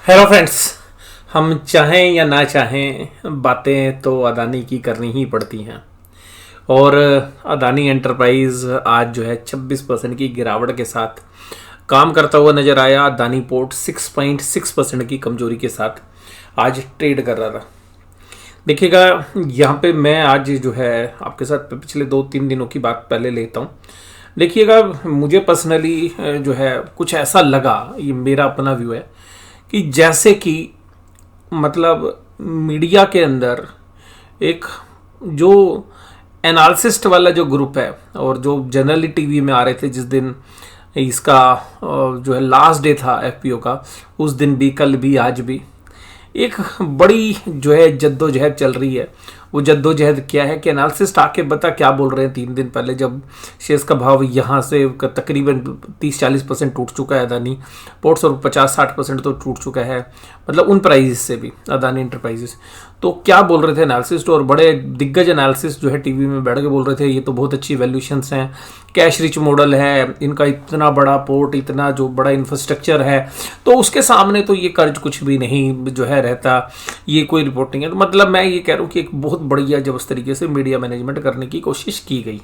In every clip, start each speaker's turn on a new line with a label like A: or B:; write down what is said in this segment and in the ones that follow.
A: Hello friends. हम चाहें या ना चाहें बातें तो अदानी की करनी ही पड़ती हैं। और अदानी एंटरप्राइज आज जो है 26% की गिरावट के साथ काम करता हुआ नजर आया। अदानी पोर्ट 6.6% की कमजोरी के साथ आज ट्रेड कर रहा था। देखिएगा, यहाँ पे मैं आज जो है आपके साथ पिछले 2-3 दिनों की बात पहले लेता हूँ। देखिएगा, मुझे पर्सनली जो है कुछ ऐसा लगा, ये मेरा अपना व्यू है कि जैसे कि मतलब मीडिया के अंदर एक जो एनालिसिस्ट वाला जो ग्रुप है और जो जनरली टीवी में आ रहे थे जिस दिन इसका जो है लास्ट डे था एफपीओ का, उस दिन भी, कल भी, आज भी एक बड़ी जो है जद्दोजहद चल रही है। वो जद्दोजहद क्या है कि एनालिसिस्ट आके बता क्या बोल रहे हैं 3 दिन पहले, जब शेयर्स का भाव यहाँ से तकरीबन 30-40% टूट चुका है अदानी पोर्ट्स और 50-60% तो टूट चुका है, मतलब उन प्राइजेस से भी अदानी एंटरप्राइजेस। तो क्या बोल रहे थे एनालिसिस्ट, और बड़े दिग्गज एनालिसिस्ट जो है टीवी में बैठ के बोल रहे थे ये तो बहुत अच्छी वैल्यूएशंस हैं, कैश रिच मॉडल है इनका, इतना बड़ा पोर्ट, इतना जो बड़ा इंफ्रास्ट्रक्चर है, तो उसके सामने तो ये कर्ज कुछ भी नहीं जो है रहता, ये कोई रिपोर्टिंग है। तो मतलब मैं ये कह रहा हूँ कि एक बहुत बढ़िया जब उस तरीके से मीडिया मैनेजमेंट करने की कोशिश की गई।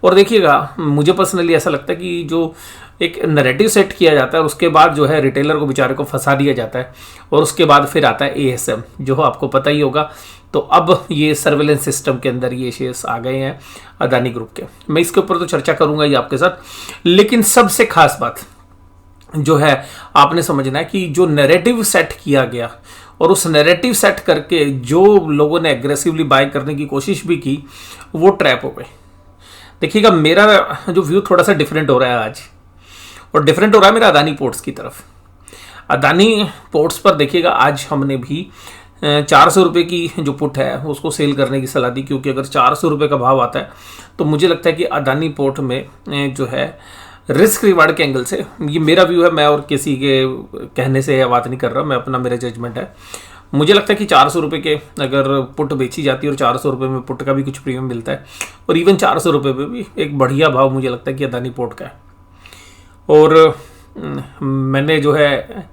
A: और देखिएगा, मुझे पर्सनली ऐसा लगता है कि जो एक नैरेटिव सेट किया जाता है उसके बाद जो है रिटेलर को बेचारे को फंसा दिया जाता है, और उसके बाद फिर आता है एएसएम जो आपको पता ही होगा। तो अब ये सर्वेलेंस सिस्टम के अंदर ये शेयर्स आ गए हैं अदानी ग्रुप के। मैं इसके ऊपर तो चर्चा करूंगा ही आपके साथ, लेकिन सबसे खास बात जो है आपने समझना है कि जो नैरेटिव सेट किया गया और उस नैरेटिव सेट करके जो लोगों ने एग्रेसिवली बाय करने की कोशिश भी की वो ट्रैप हो गए। देखिएगा, मेरा जो व्यू थोड़ा सा डिफरेंट हो रहा है आज, और डिफरेंट हो रहा है मेरा अदानी पोर्ट्स की तरफ। अदानी पोर्ट्स पर देखिएगा, आज हमने भी 400 रुपये की जो पुट है उसको सेल करने की सलाह दी, क्योंकि अगर 400 रुपये का भाव आता है तो मुझे लगता है कि अदानी पोर्ट में जो है रिस्क रिवार्ड के एंगल से, ये मेरा व्यू है, मैं और किसी के कहने से बात नहीं कर रहा, मैं अपना, मेरा जजमेंट है। मुझे लगता है कि 400 रुपये के अगर पुट बेची जाती है और 400 रुपये में पुट का भी कुछ प्रीमियम मिलता है, और इवन 400 रुपये में भी एक बढ़िया भाव मुझे लगता है कि अदानी पोर्ट का है। और मैंने जो है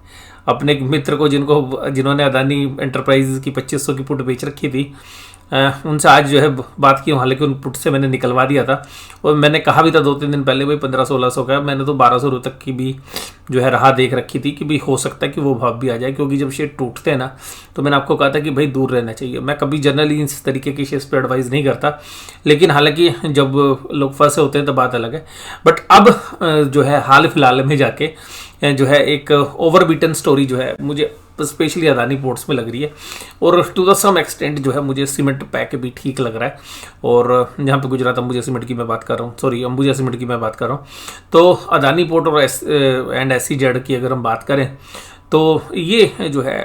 A: अपने एक मित्र को जिन्होंने अदानी एंटरप्राइज की 2500 की पुट बेच रखी थी, उनसे आज जो है बात की, हालांकि उन पुट से मैंने निकलवा दिया था, और मैंने कहा भी था 2-3 दिन पहले भाई 1500-1600 का, मैंने तो 1200 रुपये तक की भी जो है राह देख रखी थी कि भाई हो सकता है कि वो भाव भी आ जाए, क्योंकि जब शेयर टूटते हैं ना, तो मैंने आपको कहा था कि भाई दूर रहना चाहिए। मैं कभी जनरली इस तरीके की शेयर्स पर एडवाइस नहीं करता, लेकिन हालांकि जब लोग फंसे होते हैं तो बात अलग है। बट अब जो है हाल फिलहाल में जाके जो है एक ओवरबीटन स्टोरी जो है मुझे स्पेशली अदानी पोर्ट्स में लग रही है, और टू द सम एक्सटेंट जो है मुझे सीमेंट पैक भी ठीक लग रहा है। और जहाँ पे गुजरात अंबुजा सीमेंट की मैं बात कर रहा हूँ, सॉरी अंबुजा सीमेंट की मैं बात कर रहा हूँ, तो अदानी पोर्ट और एसईजेड की अगर हम बात करें तो ये जो है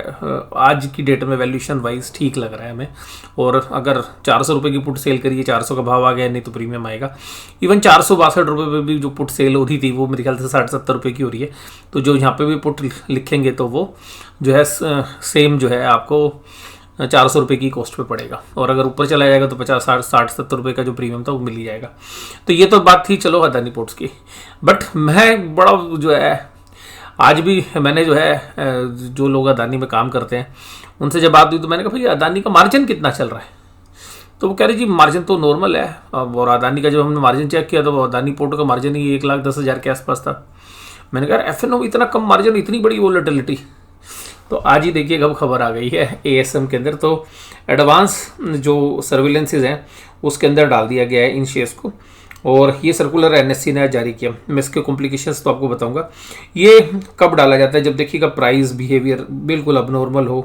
A: आज की डेट में वैल्यूएशन वाइज ठीक लग रहा है हमें। और अगर 400 रुपये की पुट सेल करिए, 400 का भाव आ गया, नहीं तो प्रीमियम आएगा। इवन 462 रुपये पे भी जो पुट सेल हो रही थी वो मेरे ख्याल से 60-70 रुपये की हो रही है। तो जो यहाँ पे भी पुट लिखेंगे तो वो जो है सेम जो है आपको 400 रुपये की कॉस्ट पे पड़ेगा, और अगर ऊपर चला जाएगा तो 50-60-70 रुपये का जो प्रीमियम था वो मिल ही जाएगा। तो ये तो बात थी चलो अदानी पोर्ट्स की। बट मैं बड़ा जो है आज भी मैंने जो है जो लोग अदानी में काम करते हैं उनसे जब बात हुई तो मैंने कहा भाई अदानी का मार्जिन कितना चल रहा है, तो वो कह रहे जी मार्जिन तो नॉर्मल है। और अदानी का जब हमने मार्जिन चेक किया तो अदानी पोर्ट का मार्जिन ही 1,10,000 के आसपास था। मैंने कहा एफएनओ में इतना कम मार्जिन, इतनी बड़ी वोलेटिलिटी। तो आज ही देखिए कब खबर आ गई है एएसएम के अंदर, तो एडवांस जो सर्विलेंसेज हैं उसके अंदर डाल दिया गया है इन शेयर्स को, और ये सर्कुलर एनएससी ने जारी किया। मैं इसके कॉम्प्लिकेशंस तो आपको बताऊंगा। ये कब डाला जाता है, जब देखिएगा प्राइस बिहेवियर बिल्कुल अब नॉर्मल हो,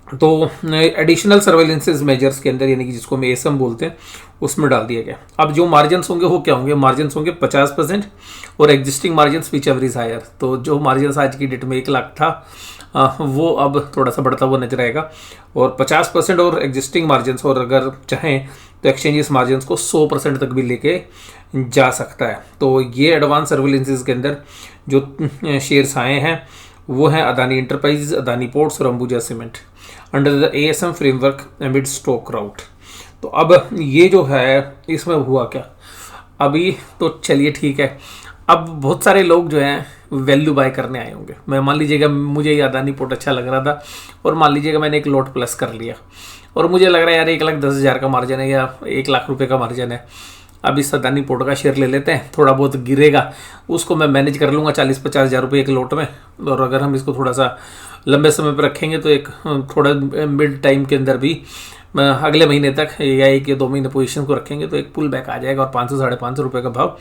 A: तो एडिशनल सर्वेलेंसेज मेजर्स के अंदर, यानी कि जिसको हम एएसएम बोलते हैं, उसमें डाल दिया गया। अब जो मार्जिन्स होंगे वो क्या होंगे, मार्जिन्स होंगे 50% और existing margins whichever is higher. तो जो मार्जिन्स आज की डेट में 1 लाख था वो अब थोड़ा सा बढ़ता हुआ नजर आएगा, और 50% और एग्जिस्टिंग मार्जिन्स, और अगर चाहें तो एक्सचेंजेस मार्जिन्स को 100% तक भी लेके जा सकता है। तो ये एडवांस सर्विलेंसेज के अंदर जो शेयर्स आए हैं वो हैं अदानी एंटरप्राइजेज, अदानी पोर्ट्स और Ambuja cement under the ASM framework amid stock rout. तो अब ये जो है इसमें हुआ क्या, अभी तो चलिए ठीक है, अब बहुत सारे लोग जो हैं वैल्यू बाय करने आए होंगे। मैं मान लीजिएगा मुझे ये अदानी पोर्ट अच्छा लग रहा था और मान लीजिएगा मैंने एक लॉट प्लस कर लिया और मुझे लग रहा है यार 1,10,000 का मार्जिन है या 1,00,000 रुपये का मार्जिन है, अब इस अदानी पोर्ट का शेयर ले लेते हैं, थोड़ा बहुत गिरेगा उसको मैं मैनेज कर लूँगा 40-50 हज़ार रुपये एक लॉट में। और अगर हम इसको थोड़ा सा लंबे समय पर रखेंगे तो एक थोड़ा मिड टाइम के अंदर भी अगले महीने तक या 1 या 2 महीने पोजीशन को रखेंगे तो एक पुल बैक आ जाएगा और 500-550 रुपये का भाव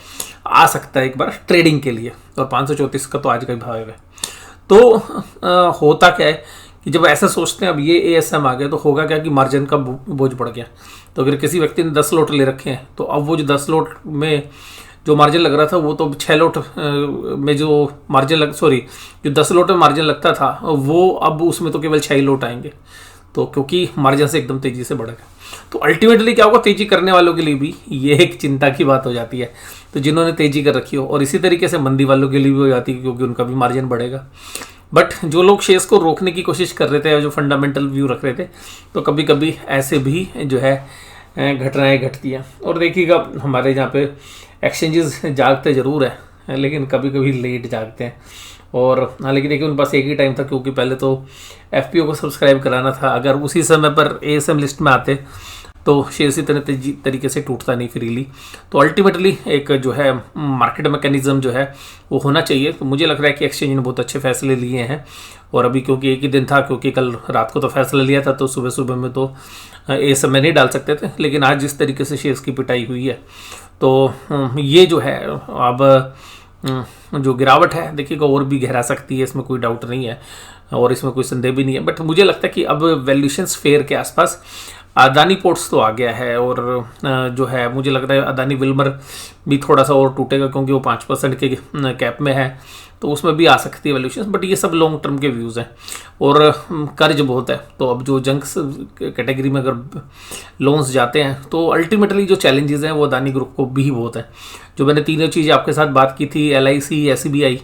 A: आ सकता है एक बार ट्रेडिंग के लिए, और 534 का तो आज का ही भाव है। तो होता क्या है कि जब ऐसा सोचते हैं अब ये ASM आ गया तो होगा क्या कि मार्जिन का बोझ बढ़ गया। तो अगर किसी व्यक्ति ने 10 लॉट ले रखे हैं तो अब वो जो 10 लॉट में जो मार्जिन लग रहा था वो तो 6 लॉट में जो मार्जिन जो 10 लॉट में मार्जिन लगता था वो अब उसमें तो केवल 6 लॉट आएंगे, तो क्योंकि मार्जिन से एकदम तेजी से बढ़ेगा। तो अल्टीमेटली क्या होगा, तेजी करने वालों के लिए भी ये एक चिंता की बात हो जाती है। तो जिन्होंने तेजी कर रखी हो, और इसी तरीके से मंदी वालों के लिए भी हो जाती है क्योंकि उनका भी मार्जिन बढ़ेगा। बट जो लोग शेयर्स को रोकने की कोशिश कर रहे थे, जो फंडामेंटल व्यू रख रहे थे, तो कभी कभी ऐसे भी जो है घटनाएं घटती हैं। और देखिएगा हमारे यहाँ पे एक्सचेंजेस जागते ज़रूर है लेकिन कभी कभी लेट जागते हैं। और हालांकि देखिए उनके पास एक ही टाइम था क्योंकि पहले तो FPO को सब्सक्राइब कराना था। अगर उसी समय पर ASM लिस्ट में आते तो शेयर इसी तरह तरीके से टूटता नहीं फ्रीली। तो अल्टीमेटली एक जो है मार्केट मैकेनिज्म जो है वो होना चाहिए। तो मुझे लग रहा है कि एक्सचेंज ने बहुत अच्छे फैसले लिए हैं। और अभी क्योंकि एक ही दिन था, क्योंकि कल रात को तो फैसला लिया था तो सुबह सुबह में तो ASM में नहीं डाल सकते थे, लेकिन आज जिस तरीके से शेयर्स की पिटाई हुई है तो ये जो है अब जो गिरावट है देखिएगा और भी गहरा सकती है, इसमें कोई डाउट नहीं है और इसमें कोई संदेह भी नहीं है। बट मुझे लगता है कि अब वैल्यूएशंस फेयर के आसपास अदानी पोर्ट्स तो आ गया है और जो है मुझे लग रहा है अदानी विल्मर भी थोड़ा सा और टूटेगा क्योंकि वो 5% के कैप में है, तो उसमें भी आ सकती है वैल्यूएशंस। बट ये सब लॉन्ग टर्म के व्यूज़ हैं और कर्ज बहुत है। तो अब जो जंक्स कैटेगरी में अगर लोन्स जाते हैं तो अल्टीमेटली जो चैलेंजेस हैं वो अदानी ग्रुप को भी बहुत है। जो मैंने तीनों चीज़ें आपके साथ बात की थी, LIC, SBI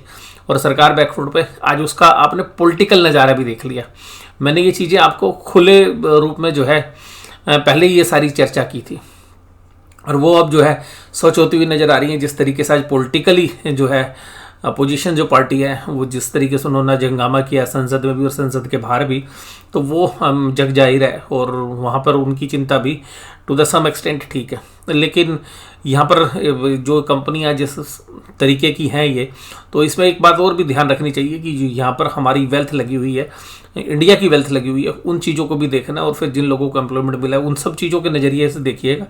A: और सरकार बैकफुट पे, आज उसका आपने पॉलिटिकल नज़ारा भी देख लिया। मैंने ये चीज़ें आपको खुले रूप में जो है पहले ही ये सारी चर्चा की थी और वो अब जो है सच होती हुई नज़र आ रही है। जिस तरीके से आज पॉलिटिकली जो है अपोजिशन जो पार्टी है वो जिस तरीके से उन्होंने हंगामा किया संसद में भी और संसद के बाहर भी, तो वो जग जाहिर है और वहाँ पर उनकी चिंता भी टू द सम एक्सटेंट ठीक है। लेकिन यहाँ पर जो कंपनियाँ जिस तरीके की हैं ये, तो इसमें एक बात और भी ध्यान रखनी चाहिए कि यहाँ पर हमारी वेल्थ लगी हुई है, इंडिया की वेल्थ लगी हुई है, उन चीज़ों को भी देखना और फिर जिन लोगों को एम्प्लॉयमेंट मिला है उन सब चीज़ों के नज़रिए से देखिएगा।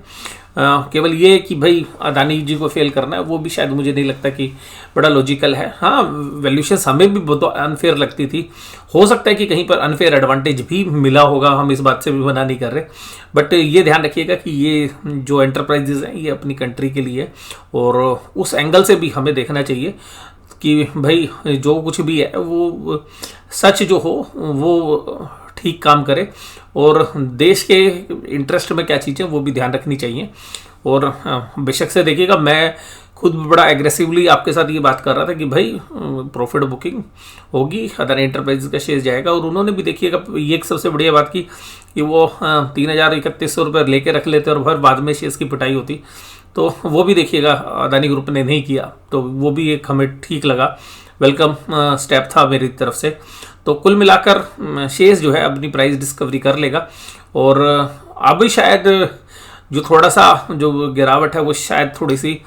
A: केवल ये कि भाई अदानी जी को फेल करना है वो भी शायद मुझे नहीं लगता कि बड़ा लॉजिकल है। हाँ, वैल्यूएशंस हमें भी बहुत अनफेयर लगती थी, हो सकता है कि कहीं पर अनफेयर एडवांटेज भी मिला होगा, हम इस बात से भी मना नहीं कर रहे। बट ये ध्यान रखिएगा कि ये जो एंटरप्राइजेज हैं ये अपनी कंट्री के लिए, और उस एंगल से भी हमें देखना चाहिए कि भाई जो कुछ भी है वो सच जो हो वो ठीक काम करे और देश के इंटरेस्ट में क्या चीज़ें वो भी ध्यान रखनी चाहिए। और बेशक से देखिएगा मैं खुद बड़ा एग्रेसिवली आपके साथ ये बात कर रहा था कि भाई प्रॉफिट बुकिंग होगी, अदानी एंटरप्राइजेज का शेयर जाएगा, और उन्होंने भी देखिएगा ये एक सबसे बढ़िया बात की कि वो 3,3100 रुपये लेके रख लेते और फिर बाद में शेयर्स की पिटाई होती। तो वो भी देखिएगा अदानी ग्रुप ने नहीं किया, तो वो भी एक हमें ठीक लगा, वेलकम स्टेप था मेरी तरफ से। तो कुल मिलाकर शेयर्स जो है अपनी प्राइस डिस्कवरी कर लेगा और अब शायद जो थोड़ा सा जो गिरावट है वो शायद थोड़ी सी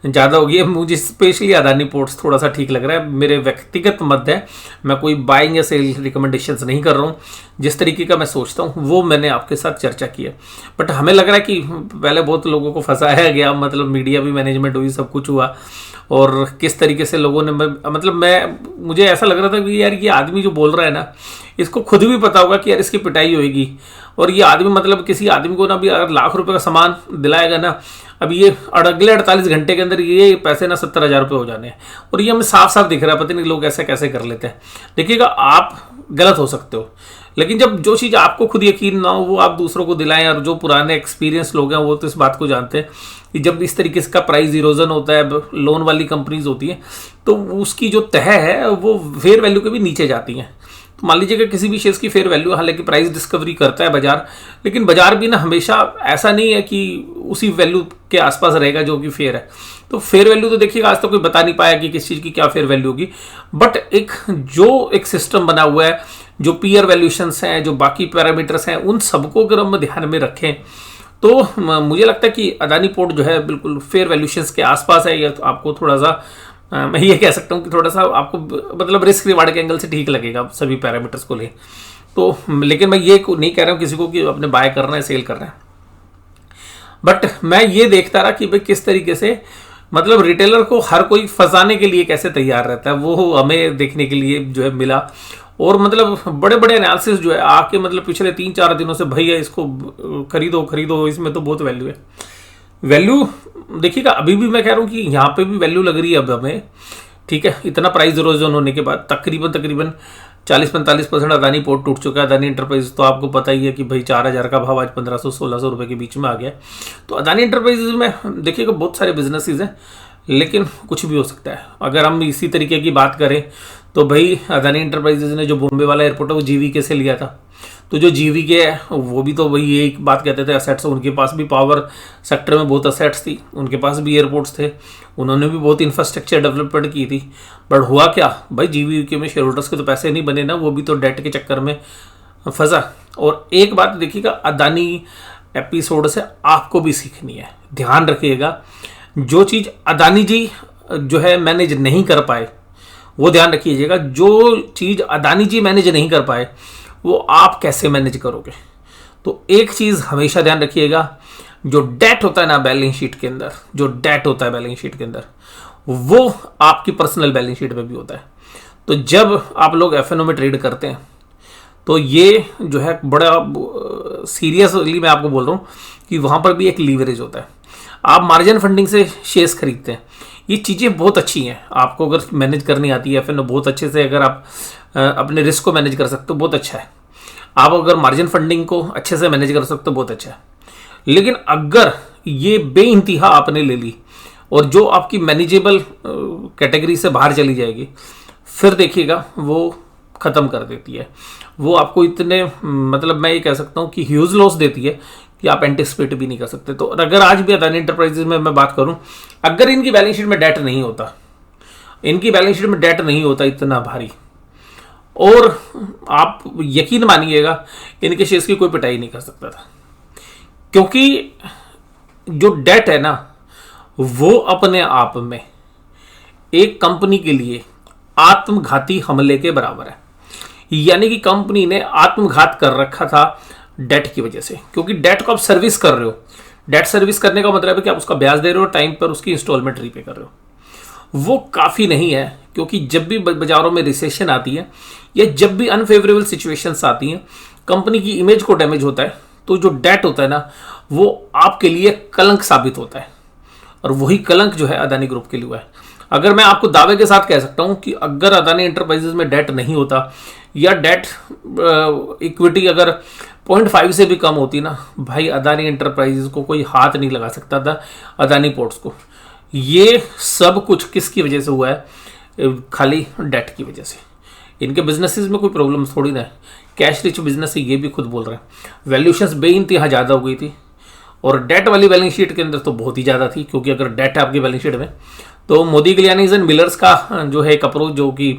A: ज़्यादा होगी। मुझे स्पेशली अदानी पोर्ट्स थोड़ा सा ठीक लग रहा है, मेरे व्यक्तिगत मत है, मैं कोई बाइंग या सेल रिकमेंडेशंस नहीं कर रहा हूँ। जिस तरीके का मैं सोचता हूँ वो मैंने आपके साथ चर्चा की है। बट हमें लग रहा है कि पहले बहुत लोगों को फंसाया गया, मतलब मीडिया भी मैनेजमेंट हुई, सब कुछ हुआ, और किस तरीके से लोगों ने मुझे ऐसा लग रहा था कि यार ये आदमी जो बोल रहा है ना, इसको खुद भी पता होगा कि यार इसकी पिटाई होगी, और ये आदमी मतलब किसी आदमी को ना भी अगर लाख रुपए का सामान दिलाएगा ना, अब ये अगले 48 घंटे के अंदर ये पैसे ना 70,000 रुपये हो जाने हैं, और ये हमें साफ साफ दिख रहा है। पता नहीं लोग ऐसे कैसे कर लेते हैं। देखिएगा आप गलत हो सकते हो, लेकिन जब जो चीज़ आपको खुद यकीन ना हो वो आप दूसरों को दिलाएं, और जो पुराने एक्सपीरियंस लोग हैं वो तो इस बात को जानते हैं कि जब इस तरीके से का प्राइस इरोजन होता है, लोन वाली कंपनीज होती हैं, तो उसकी जो तह है वो फेयर वैल्यू के भी नीचे जाती हैं। तो मान लीजिए कि किसी भी शेयर्स की फेयर वैल्यू, हालांकि प्राइस डिस्कवरी करता है बाजार, लेकिन बाजार भी ना हमेशा ऐसा नहीं है कि उसी वैल्यू के आसपास रहेगा जो कि फेयर है। तो फेयर वैल्यू तो देखिएगा आज तक कोई बता नहीं पाया कि किस चीज़ की क्या फेयर वैल्यू होगी, बट एक सिस्टम बना हुआ है, जो पीयर वैल्यूशंस हैं, जो बाकी पैरामीटर्स हैं, उन सबको अगर हम ध्यान में रखें तो मुझे लगता है कि अदानी पोर्ट जो है बिल्कुल फेयर वैल्यूशंस के आसपास है। या तो आपको थोड़ा सा मैं ये कह सकता हूँ कि थोड़ा सा आपको मतलब रिस्क रिवार्ड के एंगल से ठीक लगेगा सभी पैरामीटर्स को ले तो। लेकिन मैं ये नहीं कह रहा हूँ किसी को कि अपने बाय करना है सेल करना है, बट मैं ये देखता रहा कि भाई किस तरीके से मतलब रिटेलर को हर कोई फंसाने के लिए कैसे तैयार रहता है, वो हमें देखने के लिए जो है मिला। और मतलब बड़े बड़े एनालिसिस जो है आके मतलब पिछले 3-4 दिनों से, भैया इसको खरीदो खरीदो, इसमें तो बहुत वैल्यू है। वैल्यू देखिएगा अभी भी मैं कह रहा हूँ कि यहाँ पे भी वैल्यू लग रही है अब हमें, ठीक है। इतना प्राइस इरोजन होने के बाद तकरीबन 40-45% अदानी पोर्ट टूट चुका है। अदानी एंटरप्राइज तो आपको पता ही है कि भाई 4,000 का भाव आज 1,500-1,600 रुपये के बीच में आ गया। तो अदानी एंटरप्राइज में देखिएगा बहुत सारे बिजनेसेस हैं, लेकिन कुछ भी हो सकता है। अगर हम इसी तरीके की बात करें तो भाई अदानी एंटरप्राइजेज ने जो बॉम्बे वाला एयरपोर्ट है वो जीवीके से लिया था। तो जो जीवीके है वो भी तो वही एक बात कहते थे असेट्स, उनके पास भी पावर सेक्टर में बहुत असेट्स थी, उनके पास भी एयरपोर्ट्स थे, उन्होंने भी बहुत इंफ्रास्ट्रक्चर डेवलपमेंट की थी। बट हुआ क्या भाई, जीवीके में शेयर होल्डर्स के तो पैसे नहीं बने ना, वो भी तो डेट के चक्कर में फंसा। और एक बात देखिएगा अदानी एपिसोड से आपको भी सीखनी है, ध्यान रखिएगा। जो चीज़ अदानी जी जो है मैनेज नहीं कर पाए वो ध्यान रखिएगा, जो चीज़ अदानी जी मैनेज नहीं कर पाए वो आप कैसे मैनेज करोगे। तो एक चीज़ हमेशा ध्यान रखिएगा, जो डेट होता है ना बैलेंस शीट के अंदर, जो डेट होता है बैलेंस शीट के अंदर, वो आपकी पर्सनल बैलेंस शीट में भी होता है। तो जब आप लोग एफएनओ में ट्रेड करते हैं तो ये जो है बड़ा सीरियसली मैं आपको बोल रहा हूँ कि वहाँ पर भी एक लीवरेज होता है। आप मार्जिन फंडिंग से शेयर्स खरीदते हैं, ये चीज़ें बहुत अच्छी हैं। आपको अगर मैनेज करनी आती है एफएनओ बहुत अच्छे से, अगर आप अपने रिस्क को मैनेज कर सकते हो बहुत अच्छा है। आप अगर मार्जिन फंडिंग को अच्छे से मैनेज कर सकते हो बहुत अच्छा है। लेकिन अगर ये बेइंतहा आपने ले ली और जो आपकी मैनेजेबल कैटेगरी से बाहर चली जाएगी, फिर देखिएगा वो ख़त्म कर देती है। वो आपको इतने मतलब मैं ये कह सकता हूँ कि ह्यूज लॉस देती है कि आप एंटिसिपेट भी नहीं कर सकते। तो अगर आज भी अदानी एंटरप्राइजेज में मैं बात करूं, अगर इनकी बैलेंस शीट में डेट नहीं होता, इनकी बैलेंस शीट में डेट नहीं होता इतना भारी, और आप यकीन मानिएगा इनके शेयर्स की कोई पिटाई नहीं कर सकता था। क्योंकि जो डेट है ना वो अपने आप में एक कंपनी के लिए आत्मघाती हमले के बराबर है। यानी कि कंपनी ने आत्मघात कर रखा था डेट की वजह से, क्योंकि डेट को आप सर्विस कर रहे हो। डेट सर्विस करने का मतलब है कि आप उसका ब्याज दे रहे हो, टाइम पर उसकी इंस्टॉलमेंट रीपे कर रहे हो। वो काफ़ी नहीं है, क्योंकि जब भी बाजारों में रिसेशन आती है या जब भी अनफेवरेबल सिचुएशंस आती हैं, कंपनी की इमेज को डैमेज होता है, तो जो डेट होता है ना वो आपके लिए कलंक साबित होता है। और वही कलंक जो है अदानी ग्रुप के लिए हुआ है। अगर मैं आपको दावे के साथ कह सकता हूं कि अगर अदानी एंटरप्राइजेज में डेट नहीं होता, या डेट इक्विटी अगर 0.5 से भी कम होती ना, भाई अदानी एंटरप्राइजेज को कोई हाथ नहीं लगा सकता था अदानी पोर्ट्स को। ये सब कुछ किसकी वजह से हुआ है? खाली डेट की वजह से। इनके बिजनेसेस में कोई प्रॉब्लम थोड़ी ना है, कैश रिच बिजनेस है, ये भी खुद बोल रहे हैं। वैल्यूशंस बेइंतहा ज़्यादा हो गई थी, और डेट वाली बैलेंस शीट के अंदर तो बहुत ही ज़्यादा थी, क्योंकि अगर डेट है आपकी बैलेंस शीट में तो मोदी गिलियानीज एंड मिलर्स का जो है एक अप्रोच, जो कि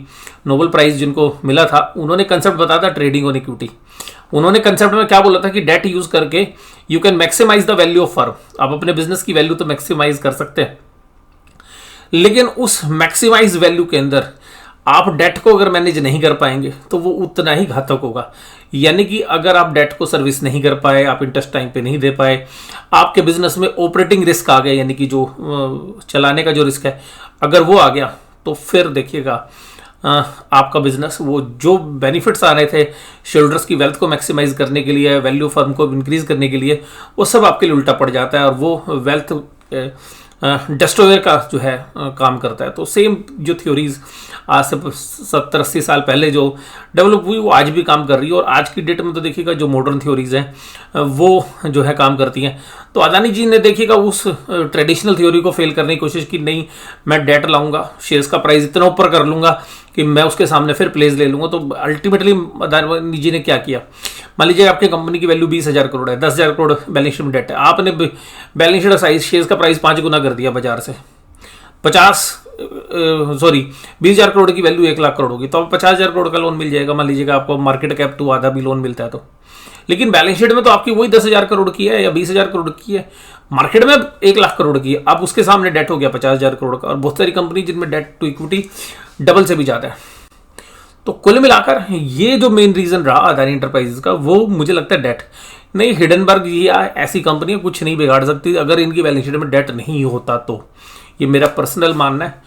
A: नोबेल प्राइज जिनको मिला था, उन्होंने कंसेप्ट बताया था ट्रेडिंग ऑन इक्विटी। उन्होंने कंसेप्ट में क्या बोला था कि डेट यूज करके you can maximise the value of firm. आप अपने बिजनेस की वैल्यू तो मैक्सिमाइज कर सकते हैं, लेकिन उस मैक्सिमाइज वैल्यू के अंदर आप डेट को अगर मैनेज नहीं कर पाएंगे तो वो उतना ही घातक होगा। यानी कि अगर आप डेट को सर्विस नहीं कर पाए, आप इंटरेस्ट टाइम पे नहीं दे पाए, आपके बिजनेस में ऑपरेटिंग रिस्क आ गया, यानी कि जो चलाने का जो रिस्क है अगर वो आ गया, तो फिर देखिएगा आपका बिजनेस, वो जो बेनिफिट्स आ रहे थे शेयरहोल्डर्स की वेल्थ को मैक्सिमाइज करने के लिए, वैल्यू फर्म को इंक्रीज करने के लिए, वो सब आपके लिए उल्टा पड़ जाता है, और वो वेल्थ डेस्ट्रॉयर का जो है काम करता है। तो सेम जो थ्योरीज आज से 70-80 साल पहले जो डेवलप हुई वो आज भी काम कर रही है, और आज की डेट में तो देखिएगा जो मॉडर्न थ्योरीज हैं वो जो है काम करती हैं। तो अदानी जी ने देखिएगा उस ट्रेडिशनल थ्योरी को फेल करने की कोशिश की, नहीं मैं डेट लाऊंगा, शेयर्स का प्राइस इतना ऊपर कर लूंगा कि मैं उसके सामने फिर प्लेस ले लूँगा। तो अल्टीमेटली अदानी जी ने क्या किया, मान लीजिए आपकी कंपनी की वैल्यू 20,000 करोड़ है, 10,000 करोड़ बैलेंस शीट में डेट है, आपने बैलेंस शीट साइज शेयर का प्राइस 5 गुना कर दिया बाजार से। 20,000 करोड़ की वैल्यू 1,00,000 करोड़ होगी, तो अब 50,000 करोड़ का लोन मिल जाएगा। मान लीजिएगा आपको मार्केट कैप टू आधा भी लोन मिलता है तो, लेकिन बैलेंस शीट में तो आपकी वही 10,000 करोड़ की है या 20,000 करोड़ की है, मार्केट में 1,00,000 करोड़ की है। अब उसके सामने डेट हो गया 50,000 करोड़ का, और बहुत सारी कंपनी जिनमें डेट टू इक्विटी डबल से भी ज़्यादा है। तो कुल मिलाकर ये जो मेन रीजन रहा अदानी एंटरप्राइजेस का, वो मुझे लगता है डेट नहीं। हिडनबर्ग या ऐसी कंपनियां कुछ नहीं बिगाड़ सकती अगर इनकी बैलेंस शीट में डेट नहीं होता तो। ये मेरा पर्सनल मानना है।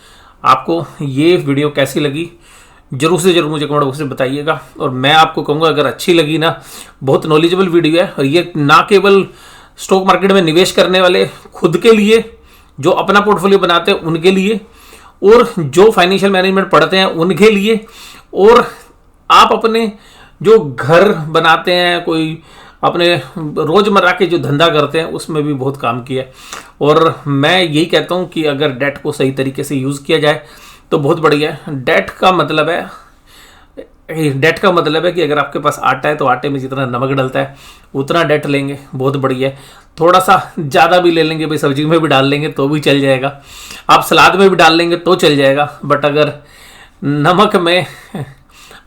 A: आपको ये वीडियो कैसी लगी जरूर से जरूर मुझे कमेंट बॉक्स में बताइएगा, और मैं आपको कहूँगा अगर अच्छी लगी ना, बहुत नॉलेजेबल वीडियो है, और ये ना केवल स्टॉक मार्केट में निवेश करने वाले खुद के लिए, जो अपना पोर्टफोलियो बनाते हैं उनके लिए, और जो फाइनेंशियल मैनेजमेंट पढ़ते हैं उनके लिए, और आप अपने जो घर बनाते हैं, कोई अपने रोजमर्रा के जो धंधा करते हैं उसमें भी बहुत काम किया। और मैं यही कहता हूं कि अगर डेट को सही तरीके से यूज़ किया जाए तो बहुत बढ़िया है। डेट का मतलब है कि अगर आपके पास आटा है तो आटे में जितना नमक डलता है उतना डेट लेंगे, बहुत बढ़िया है। थोड़ा सा ज़्यादा भी ले लेंगे, भाई सब्जी में भी डाल लेंगे तो भी चल जाएगा, आप सलाद में भी डाल लेंगे तो चल जाएगा। बट अगर नमक में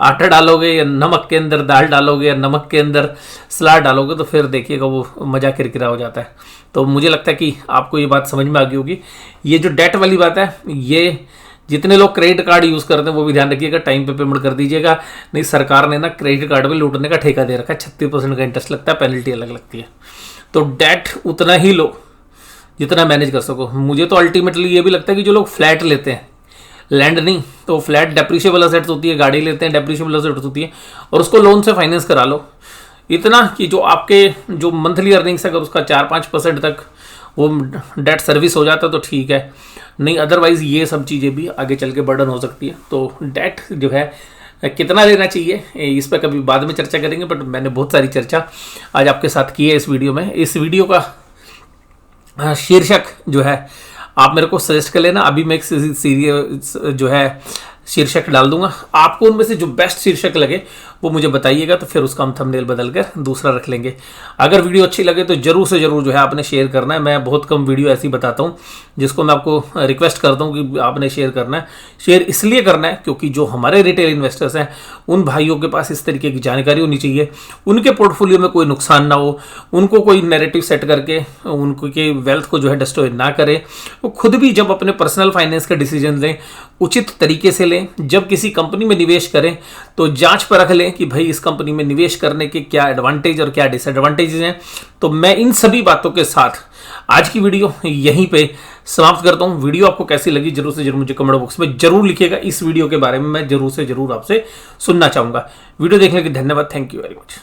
A: आटा डालोगे या नमक के अंदर दाल डालोगे या नमक के अंदर सलाद डालोगे तो फिर देखिएगा वो मज़ा किरकिरा हो जाता है। तो मुझे लगता है कि आपको ये बात समझ में आ गई होगी। ये जो डेट वाली बात है, ये जितने लोग क्रेडिट कार्ड यूज़ करते हैं वो भी ध्यान रखिएगा, टाइम पे पेमेंट कर दीजिएगा, नहीं सरकार ने ना क्रेडिट कार्ड पे लूटने का ठेका दे रखा है, 36% का इंटरेस्ट लगता है, पेनल्टी अलग लगती है। तो डेट उतना ही लो जितना मैनेज कर सको। मुझे तो अल्टीमेटली ये भी लगता है कि जो लोग फ्लैट लेते हैं, लैंड नहीं तो फ्लैट डेप्रिशिएबल असेट्स होती है, गाड़ी लेते हैं डेप्रिशिएबल असेट्स होती है, और उसको लोन से फाइनेंस करा लो इतना कि जो आपके जो मंथली अर्निंग्स है अगर उसका 4-5% तक वो डेट सर्विस हो जाता है तो ठीक है, नहीं अदरवाइज ये सब चीज़ें भी आगे चल के बर्डन हो सकती है। तो डेट जो है कितना लेना चाहिए इस पर कभी बाद में चर्चा करेंगे, बट मैंने बहुत सारी चर्चा आज आपके साथ की है इस वीडियो में। इस वीडियो का शीर्षक जो है आप मेरे को सजेस्ट कर लेना, अभी मैं एक सीरीज जो है शीर्षक डाल दूंगा, आपको उनमें से जो बेस्ट शीर्षक लगे वो मुझे बताइएगा, तो फिर उसका हम थंबनेल बदल कर दूसरा रख लेंगे। अगर वीडियो अच्छी लगे तो जरूर से जरूर जो है आपने शेयर करना है। मैं बहुत कम वीडियो ऐसी बताता हूँ जिसको मैं आपको रिक्वेस्ट करता हूँ कि आपने शेयर करना है। शेयर इसलिए करना है क्योंकि जो हमारे रिटेल इन्वेस्टर्स हैं उन भाइयों के पास इस तरीके की जानकारी होनी चाहिए, उनके पोर्टफोलियो में कोई नुकसान ना हो, उनको कोई नैरेटिव सेट करके उनके वेल्थ को जो है डिस्ट्रॉय ना करे। वो खुद भी जब अपने पर्सनल फाइनेंस के डिसीजन लें उचित तरीके से लें, जब किसी कंपनी में निवेश करें तो जांच परख लें कि भाई इस कंपनी में निवेश करने के क्या एडवांटेज और क्या डिसएडवांटेजेस हैं। तो मैं इन सभी बातों के साथ आज की वीडियो यहीं पे समाप्त करता हूं। वीडियो आपको कैसी लगी जरूर से जरूर मुझे कमेंट बॉक्स में जरूर लिखिएगा। इस वीडियो के बारे में मैं जरूर से जरूर आपसे सुनना चाहूंगा। वीडियो देखने के लिए धन्यवाद। Thank you very much.